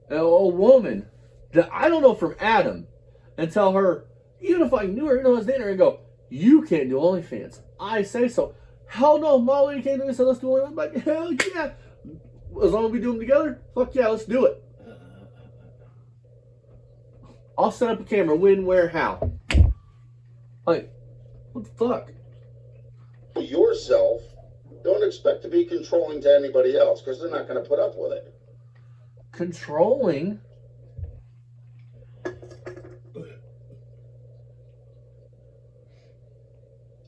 a woman that I don't know from Adam and tell her, even if I knew her, I was dating her, and go, you can't do OnlyFans. I say so. Hell no, my lady can't do this, so let's do OnlyFans. I'm like, hell yeah. As long as we do them together, fuck yeah, let's do it. I'll set up a camera, when, where, how. Like, what the fuck? Yourself, don't expect to be controlling to anybody else, because they're not going to put up with it. Controlling?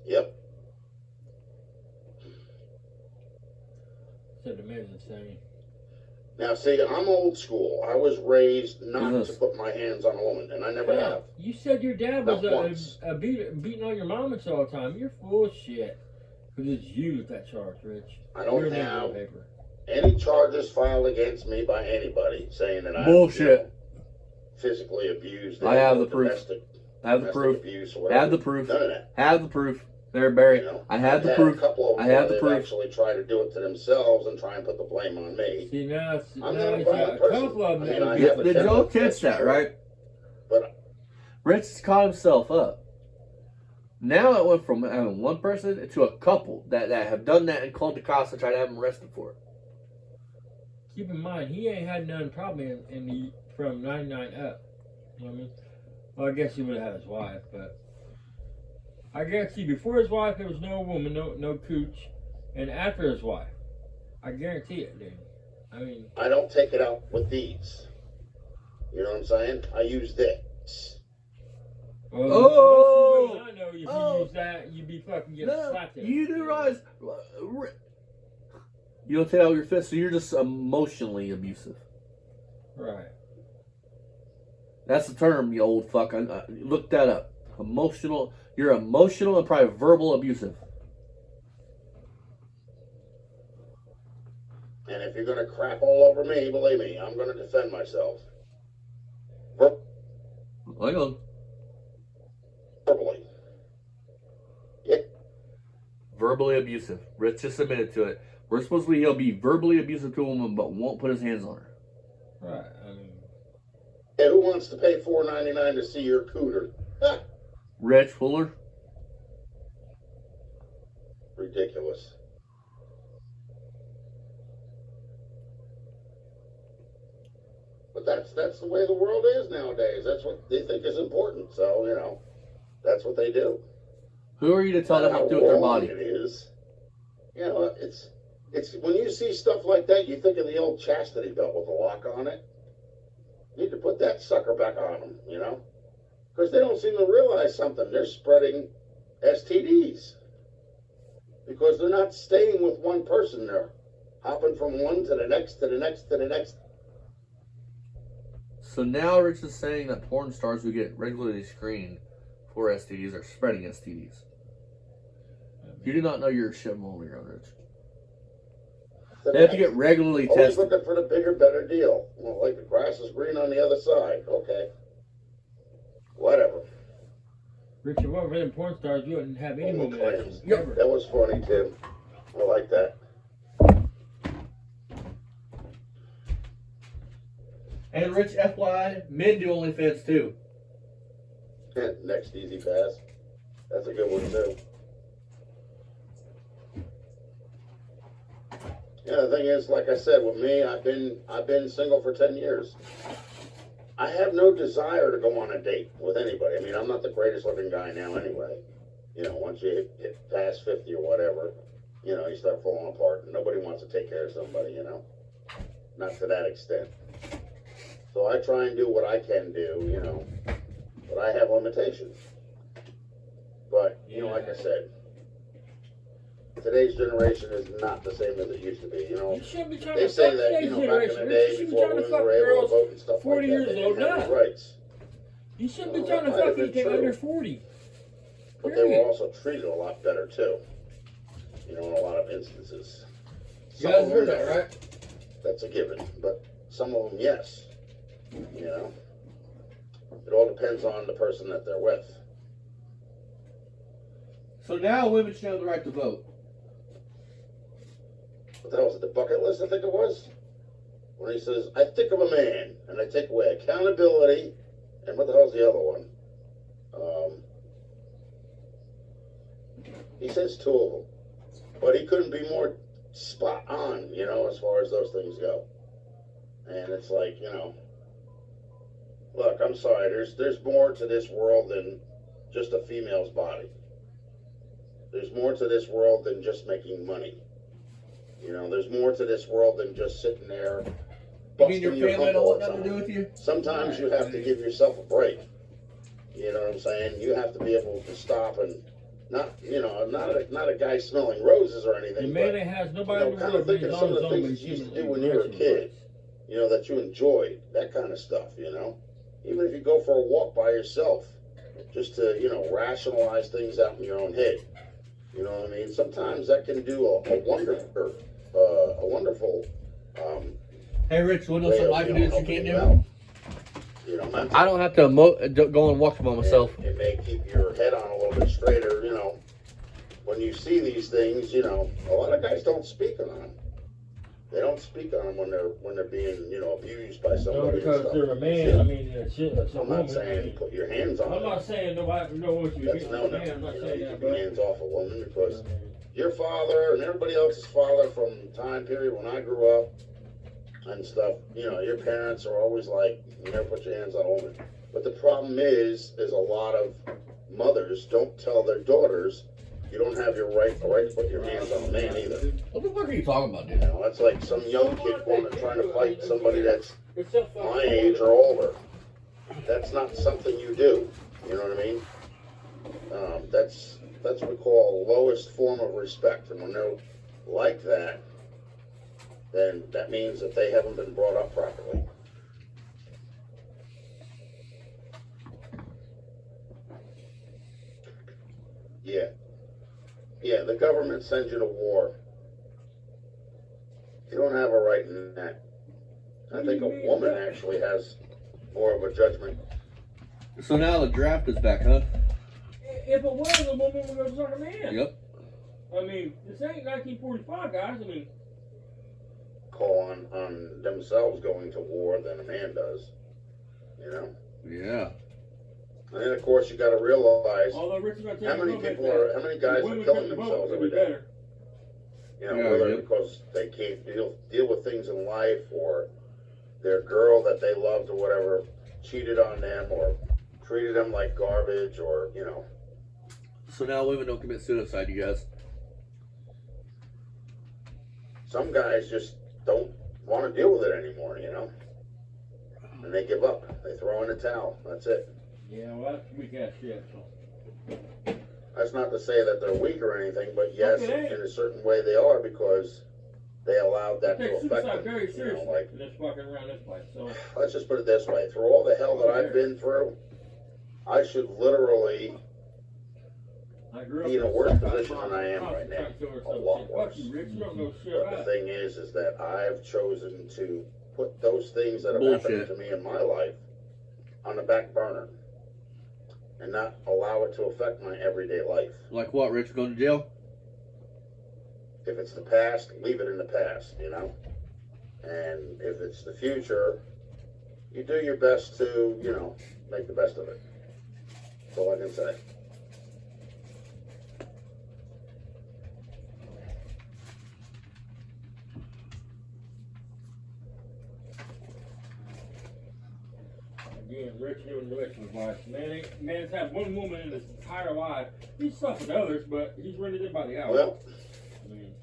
Yep. So the man's insane. Now, see, I'm old school. I was raised not to put my hands on a woman, and I never have. You said your dad was Not beating on your mom and so all the time. You're full of shit. Because it's you with that charge, Rich. I don't have any charges filed against me by anybody saying that Bullshit. Physically abused. I have the proof. I have the proof. Have the proof. None of that. Have the proof. There, Barry. I have the proof. I have the proof. Actually try to do it to themselves and try and put the blame on me. See, now I'm not a bad person. couple of them. I have a Did y'all catch that, right? But Rich caught himself up. Now it went from having one person to a couple that have done that and called the cops and tried to have him arrested for it. Keep in mind, he ain't had none probably from 99 up. You know what I mean? Well, I guess he would have had his wife, but I guarantee before his wife there was no woman, no cooch, and after his wife, I guarantee it, dude. I mean, I don't take it out with these. You know what I'm saying? I use this. well, Oh! most of the women I know, if Oh! you use that, you'd be fucking getting slapped. You do realize you don't take out your fist, so you're just emotionally abusive. Right. That's the term, you old fuck. Look that up. Emotional. You're emotional and probably verbal abusive. And if you're going to crap all over me, believe me, I'm going to defend myself. Hang on. Verbally. Yeah. Verbally abusive. Rich just admitted to it. We're supposedly he'll be verbally abusive to a woman, but won't put his hands on her. Right. I mean, And who wants to pay $4.99 to see your cooter? Ha! Rich Fuller. Ridiculous. But that's the way the world is nowadays. That's what they think is important. So, you know, that's what they do. Who are you to tell them what to do with their How wrong body? it is. You know, it's when you see stuff like that, you think of the old chastity belt with a lock on it. You need to put that sucker back on them, you know? Because they don't seem to realize something. They're spreading STDs. Because they're not staying with one person. They're hopping from one to the next, to the next, to the next. So now Rich is saying that porn stars who get regularly screened for STDs are spreading STDs. You do not know you're a shit on your own, Rich. They have to get regularly Always tested. looking for the bigger, better deal. Well, like the grass is green on the other side. Okay. Whatever. Richard, what were them porn stars? You wouldn't have any woman actions Yep. ever. That was funny, Tim. I like that. And Rich, FYI, men do OnlyFans too. Next easy pass. That's a good one too. Yeah, the thing is, like I said, with me, I've been single for 10 years. I have no desire to go on a date with anybody. I mean, I'm not the greatest looking guy now anyway. You know, once you hit past 50 or whatever, you know, you start falling apart. And nobody wants to take care of somebody, you know. Not to that extent. So I try and do what I can do, you know. But I have limitations. But, you know, like I said, today's generation is not the same as it used to be, you know. You shouldn't be trying They to say fuck that, you today's know, back in generation. the Rich. day, You shouldn't be before trying to women fuck were able to girls vote and stuff 40 like that, years they old. didn't have any Nah. rights. You shouldn't be Well, trying to that might fuck have been anything true. under 40. But they were Period. also treated a lot better, too. You know, in a lot of instances. You Some guys of heard them, that, right? That's a given. But some of them, yes. You know? It all depends on the person that they're with. So now women should have the right to vote. What the hell was it, the bucket list, I think it was? When he says, I think of a man, and I take away accountability, and what the hell's the other one? He says two of them. But he couldn't be more spot on, you know, as far as those things go. And it's like, you know, look, I'm sorry, there's more to this world than just a female's body. There's more to this world than just making money. You know, there's more to this world than just sitting there You mean your busting your family hump don't all want the nothing to do time. with you? Sometimes you have to give yourself a break. You know what I'm saying? You have to be able to stop and not, you know, not a guy smelling roses or The anything, man but that has you nobody know, in the kind world of think of is some on of his the own, things but that he's you used to human do when you were a kid. You know, that you enjoyed, that kind of stuff, you know? Even if you go for a walk by yourself, just to, you know, rationalize things out in your own head. You know what I mean? Sometimes that can do a wonderful Hey, Rich, what else way of, I can you do know, that you can't helping you do? out. You know, mentally. I don't have to go and walk by myself. It may keep your head on a little bit straighter, you know. When you see these things, you know, a lot of guys don't speak on them. They don't speak on them when they're being, you know, abused by No, somebody and because stuff. they're a man. I mean, it's a I'm woman. not saying put your hands on I'm them. not saying nobody know what you That's do. no. Man, I'm not You know, saying you that, keep your but hands off a woman because your father and everybody else's father from the time period when I grew up and stuff, you know, your parents are always like, you never put your hands on a woman. But the problem is a lot of mothers don't tell their daughters, you don't have your right to put your hands on a man either. What the fuck are you talking about, dude? You know, that's like some young kid trying to fight somebody that's my age or older. That's not something you do. You know what I mean? That's what we call lowest form of respect. And when they're like that, then that means that they haven't been brought up properly. Yeah, the government sends you to war. You don't have a right in that. I think a woman actually has more of a judgment. So now the draft is back, huh? If it was, a woman would go suck a man. Yep. I mean, this ain't 1945, guys. I mean, Call on themselves going to war than a man does. You know? Yeah. And then, of course, you got to realize although Richard's gonna tell how you many guys are killing themselves every day. You know, Yeah, whether yeah. because they can't deal with things in life, or their girl that they loved or whatever cheated on them or treated them like garbage, or, you know. So now women don't commit suicide, you guys. Some guys just don't want to deal with it anymore, you know. And they give up. They throw in the towel. That's it. Yeah, well, that's weak ass shit. So. That's not to say that they're weak or anything, but yes, Okay. in a certain way they are, because they allowed that I to take affect suicide them. very You seriously. know, like, This fucking around this place. So let's just put it this way: through all the hell that I've been through, I should literally I grew up be in a worse position than I am right now. A lot worse. Fuck you, Rich. You don't know shit But about the it. thing is that I've chosen to put those things that have Bullshit. happened to me in my life on the back burner and not allow it to affect my everyday life. Like what, Rich? Going to jail? If it's the past, leave it in the past, you know? And if it's the future, you do your best to, you know, make the best of it. That's all I can say. Again, Rich doing relationship advice. Man's had one woman in his entire life. He's suffered others, but he's rented it by the hour. Well, I mean,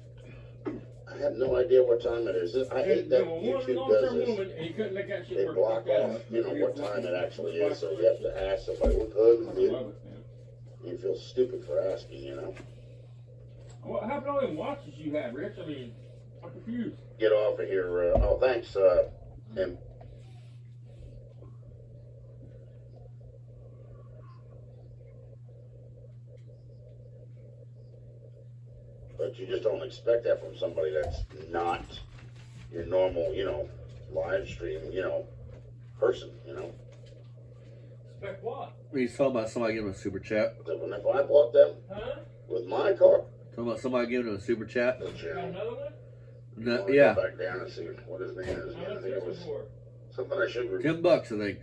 I have no idea what time it is. I hate that one YouTube long-term does this. woman, and he couldn't make that shit They work. block Fuck that off, up. you know, what time it actually is, so you have to ask somebody what time I is it. love it, man. You feel stupid for asking, you know? What happened to all them watches you had, Rich? I mean, I'm confused. Get off of here. Oh, thanks, Tim. But you just don't expect that from somebody that's not your normal, you know, live stream, you know, person, you know. Expect what? He's talking about somebody giving him a super chat. And if I bought them Huh? with my car, Talking about somebody giving him a super chat. the Got channel. another one? No, Go yeah, back down and see what his name is. How I much think is it was this for? something I should $10, I think.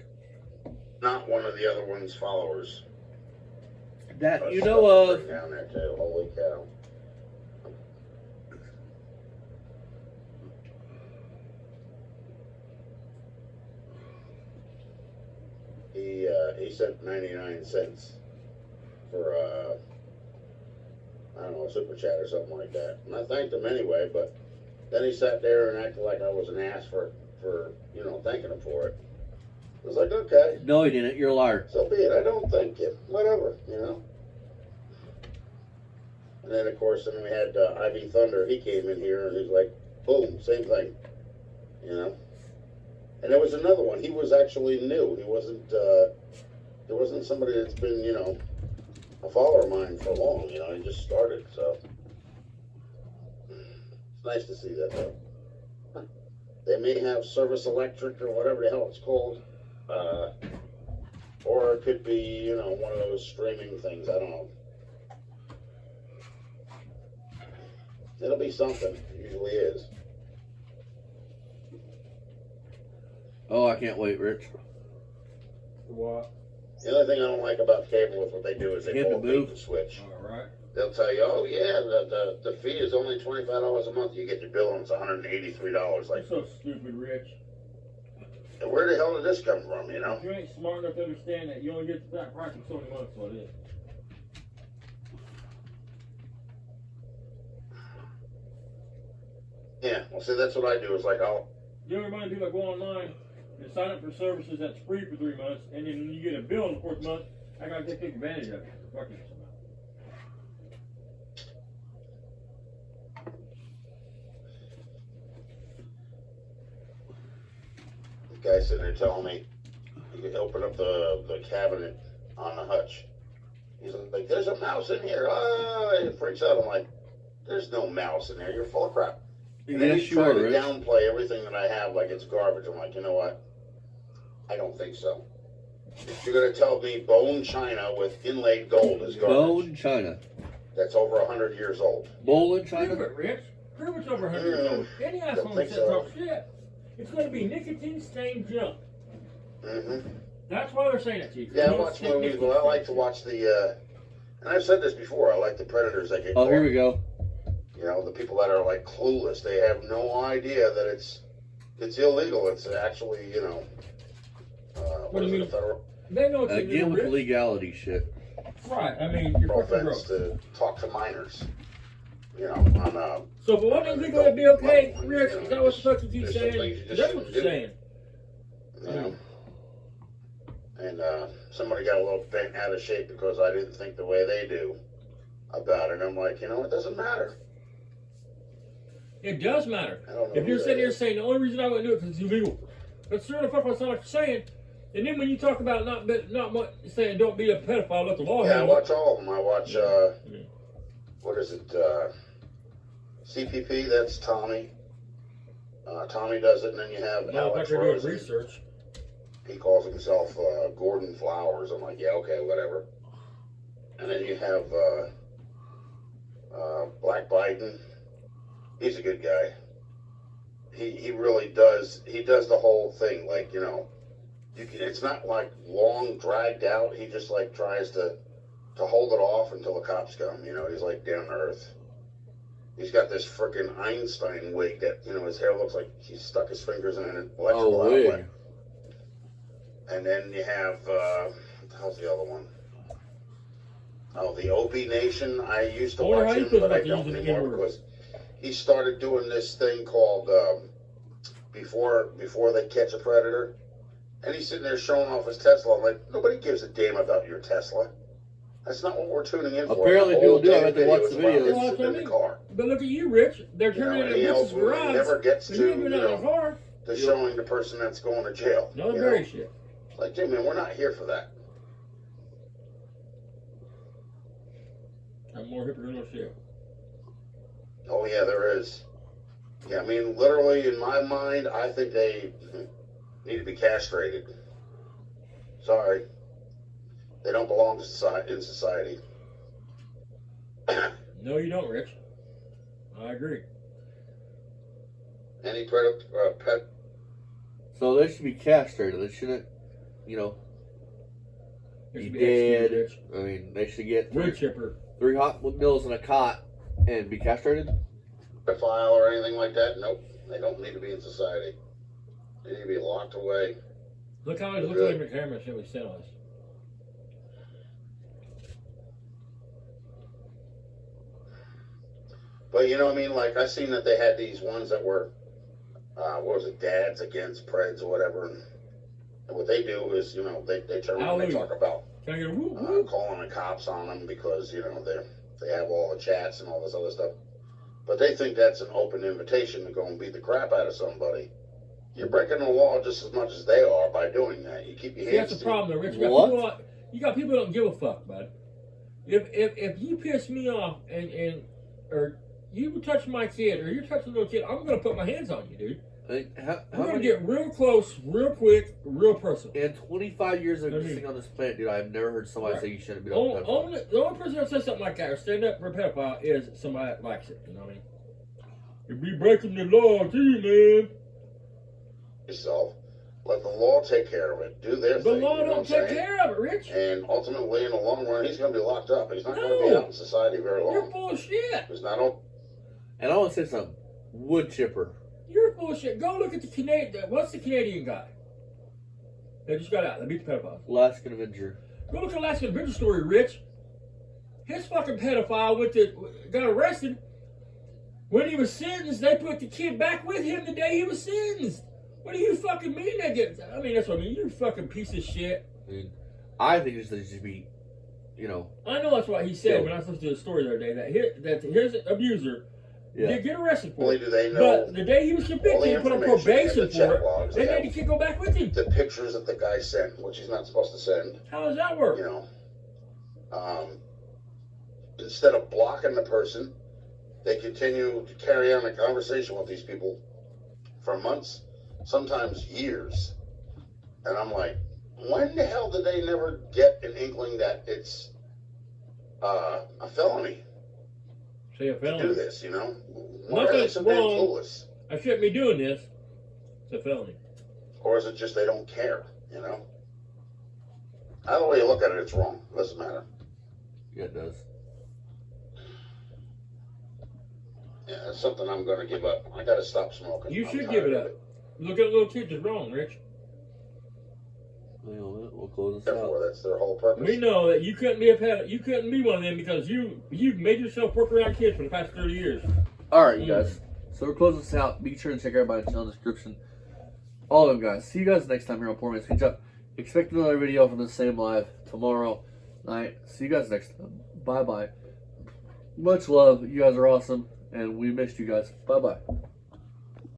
not one of the other one's followers. That you Stuff know to of. bring down there too. Holy cow. He sent 99 cents for I don't know, a super chat or something like that. And I thanked him anyway, but then he sat there and acted like I was an ass for you know, thanking him for it. I was like, okay, No, he didn't. You're a liar. so be it. I don't thank you. Whatever, you know. And then, of course, then we had Ivy Thunder. He came in here and he's like, boom, same thing, you know. And there was another one. He was actually new. He wasn't. There wasn't somebody that's been, you know, a follower of mine for long. You know, he just started. So it's nice to see that, though. They may have Service Electric or whatever the hell it's called, or it could be, you know, one of those streaming things. I don't know. It'll be something. It usually is. Oh, I can't wait, Rich. What? The only thing I don't like about cable is what they do is they Can't pull a move. bait and switch. All right. They'll tell you, oh yeah, the fee is only $25 a month. You get your bill and it's $183. Like, You're so stupid, Rich. where the hell did this come from, you know? If you ain't smart enough to understand that, you only get to that price in so many months, what it is. Yeah, well, see, that's what I do. Is like, You only want to do like go online and sign up for services that's free for 3 months, and then when you get a bill in the 4th month, I gotta take advantage of it. Fucking somehow. the guy sitting there telling me you can open up the cabinet on the hutch. He's like, there's a mouse in here. Ah, he freaks out. I'm like, there's no mouse in there. You're full of crap. And then he's trying to downplay everything that I have like it's garbage. I'm like, you know what? I don't think so. If you're going to tell me bone china with inlaid gold is garbage. Bone china. That's over 100 years old. Bone china? Prove it, Rich. Prove it's over 100 years old. Any asshole that says talk shit, it's going to be nicotine-stained junk. Mm-hmm. That's why they're saying it to you. Yeah, I watch movies, but I like to watch the, and I've said this before, I like the predators that get caught. Oh, here we go. You know, the people that are like clueless, they have no idea that it's illegal. It's actually, you know, What do you mean? Federal They know it's Again illegal, with Rich. legality shit. Right, I mean, you're fucking offense gross. to talk to minors. You know, on So for one illegal to be okay, level, Rich, you know, is that what the fuck you keep there's some saying? things you just That's what shouldn't you're do. saying. you know. And somebody got a little bent out of shape because I didn't think the way they do about it. And I'm like, you know, it doesn't matter. It does matter. I don't know If you're who sitting that here is. saying the only reason I wouldn't do it because it's illegal, that's sure the fuck what you're saying. And then when you talk about not saying don't be a pedophile, let the law Yeah, I handle it. watch all of them. I watch, what is it, CPP, that's Tommy. Tommy does it, and then you have Well, Alex if they're doing Rosen. research. He calls himself Gordon Flowers. I'm like, yeah, okay, whatever. And then you have Black Biden. He's a good guy. He really does. He does the whole thing, like, you know, it's not like long dragged out. He just like tries to hold it off until the cops come. You know, he's like down to earth. He's got this freaking Einstein wig that, you know, his hair looks like he stuck his fingers in an electrical outlet. And then you have, what the hell's the other one? Oh, the OB Nation. I used to watch him, but I don't anymore because he started doing this thing called before they catch a predator. And he's sitting there showing off his Tesla. I'm like, nobody gives a damn about your Tesla. That's not what we're tuning in for. Apparently people do. I have to watch the videos. Well, sitting in the car. But look at you, Rich. They're turning You know, it in Rich's garage. He never gets to, You ain't been out of the car. to showing the person that's going to jail. No, you very know? shit. Like, dude, man, we're not here for that. I'm more hypocritical shit. Oh, yeah, there is. Yeah, I mean, literally, in my mind, I think they need to be castrated. Sorry. They don't belong to in society. No, you don't, Rich. I agree. Any pet. So they should be castrated. They shouldn't, you know, There be should be dead. executed, Rich. I mean, they should get Wood chipper. 3 hot meals in a cot and be castrated. Pedophile or anything like that? Nope. They don't need to be in society. They need to be locked away. Look how he's looking at the camera and shit we said on us. But you know what I mean? Like, I seen that they had these ones that were, what was it, dads against preds or whatever. And what they do is, you know, they turn around and they talk about Can I get a whoop whoop? calling the cops on them because, you know, they have all the chats and all this other stuff. But they think that's an open invitation to go and beat the crap out of somebody. You're breaking the law just as much as they are by doing that. You keep your hands. That's the problem, though, Rich. What? You got people that don't give a fuck, bud. If you piss me off or you touch my kid or you touch a little kid, I'm gonna put my hands on you, dude. How We're gonna many, get real close, real quick, real personal. in 25 years of existing on this planet, dude, I've never heard somebody say you shouldn't be on the The only person that says something like that or stand up for a pedophile is somebody that likes it. You know what I mean? You'd be breaking the law too, man. Yourself. Let the law take care of it. Do their The thing. law you know don't what I'm take saying? care of it, Rich. And ultimately, in the long run, he's going to be locked up. He's not going to be No. out in society very long. You're full of shit. He's not open. And I want to say something. Wood chipper. You're full of shit. Go look at the Canadian. What's the Canadian guy? They just got out. They beat the pedophiles. Alaskan Avenger. Go look at Alaskan Avenger story, Rich. His fucking pedophile got arrested. When he was sentenced, they put the kid back with him the day he was sentenced. What do you fucking mean that gets? I mean, that's what I mean. You fucking piece of shit. Dude, I think it should be, you know. I know that's what he said when I listened to the story the other day. That his abuser did get arrested for Only it. do they know. But the day he was convicted, he put on probation for it. They made the kid go back with him. The pictures that the guy sent, which he's not supposed to send. How does that work? You know, instead of blocking the person, they continue to carry on a conversation with these people for months, sometimes years. And I'm like, when the hell did they never get an inkling that it's a felony Say a to felony. do this, you know? Why are they so damn Nothing's wrong. clueless? I shouldn't be doing this. It's a felony. Or is it just they don't care, you know? Either way you look at it, it's wrong. It doesn't matter. Yeah, it does. Yeah, that's something I'm going to give up. I got to stop smoking. You I'm should tired give it of up. Look at little kids is wrong, Rich. We'll close this Therefore, out. that's their whole purpose. We know that you couldn't be a pet. You couldn't be one of them because you've made yourself work around kids for the past 30 years. All right, you guys. So we're closing this out. Be sure to check out my channel description. All of them, guys. See you guys next time here on Poor Man's Screenshot. Up. Expect another video from the same live tomorrow night. See you guys next time. Bye bye. Much love. You guys are awesome, and we missed you guys. Bye bye.